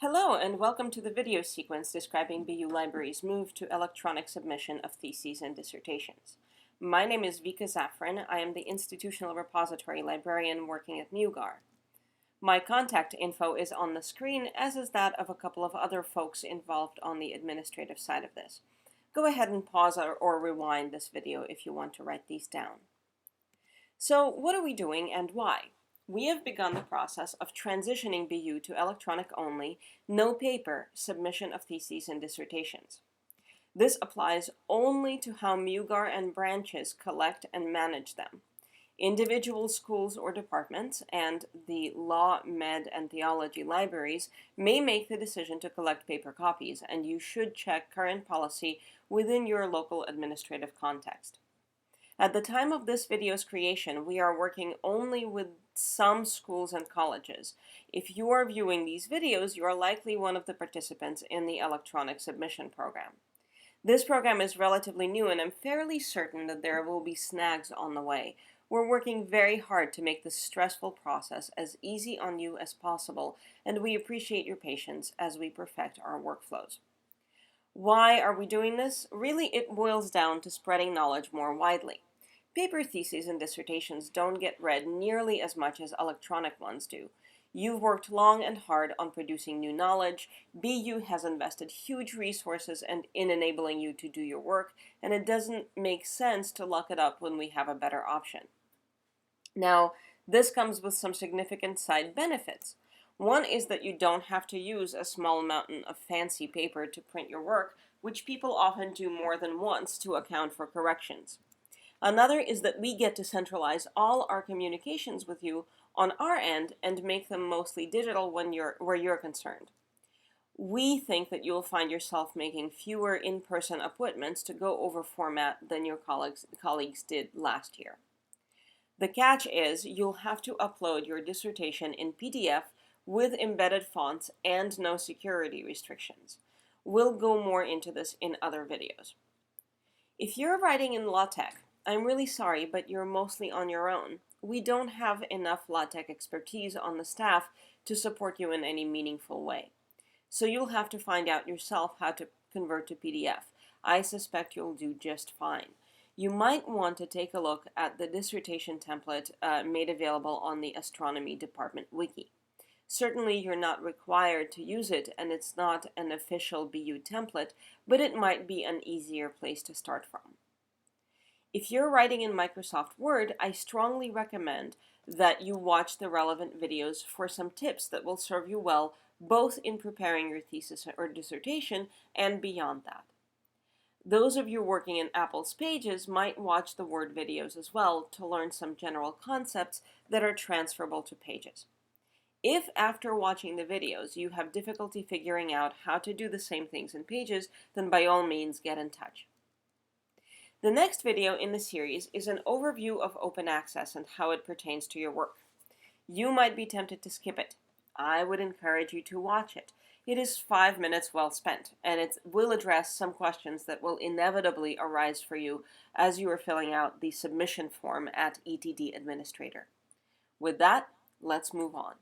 Hello and welcome to the video sequence describing BU Library's move to electronic submission of theses and dissertations. My name is Vika Zafran. I am the Institutional Repository Librarian working at MUGAR. My contact info is on the screen, as is that of a couple of other folks involved on the administrative side of this. Go ahead and pause or rewind this video if you want to write these down. So what are we doing and why? We have begun the process of transitioning BU to electronic-only, no paper submission of theses and dissertations. This applies only to how MUGAR and branches collect and manage them. Individual schools or departments and the law, med, and theology libraries may make the decision to collect paper copies, and you should check current policy within your local administrative context. At the time of this video's creation, we are working only with some schools and colleges. If you are viewing these videos, you are likely one of the participants in the electronic submission program. This program is relatively new, and I'm fairly certain that there will be snags on the way. We're working very hard to make this stressful process as easy on you as possible, and we appreciate your patience as we perfect our workflows. Why are we doing this? Really, it boils down to spreading knowledge more widely. Paper theses and dissertations don't get read nearly as much as electronic ones do. You've worked long and hard on producing new knowledge. BU has invested huge resources in enabling you to do your work, and it doesn't make sense to lock it up when we have a better option. Now, this comes with some significant side benefits. One is that you don't have to use a small mountain of fancy paper to print your work, which people often do more than once to account for corrections. Another is that we get to centralize all our communications with you on our end and make them mostly digital where you're concerned. We think that you'll find yourself making fewer in-person appointments to go over format than your colleagues did last year. The catch is you'll have to upload your dissertation in PDF with embedded fonts and no security restrictions. We'll go more into this in other videos. If you're writing in LaTeX, I'm really sorry, but you're mostly on your own. We don't have enough LaTeX expertise on the staff to support you in any meaningful way. So you'll have to find out yourself how to convert to PDF. I suspect you'll do just fine. You might want to take a look at the dissertation template made available on the Astronomy Department Wiki. Certainly you're not required to use it, and it's not an official BU template, but it might be an easier place to start from. If you're writing in Microsoft Word, I strongly recommend that you watch the relevant videos for some tips that will serve you well, both in preparing your thesis or dissertation and beyond that. Those of you working in Apple's Pages might watch the Word videos as well to learn some general concepts that are transferable to Pages. If after watching the videos you have difficulty figuring out how to do the same things in Pages, then by all means get in touch. The next video in the series is an overview of open access and how it pertains to your work. You might be tempted to skip it. I would encourage you to watch it. It is 5 minutes well spent, and it will address some questions that will inevitably arise for you as you are filling out the submission form at ETD Administrator. With that, let's move on.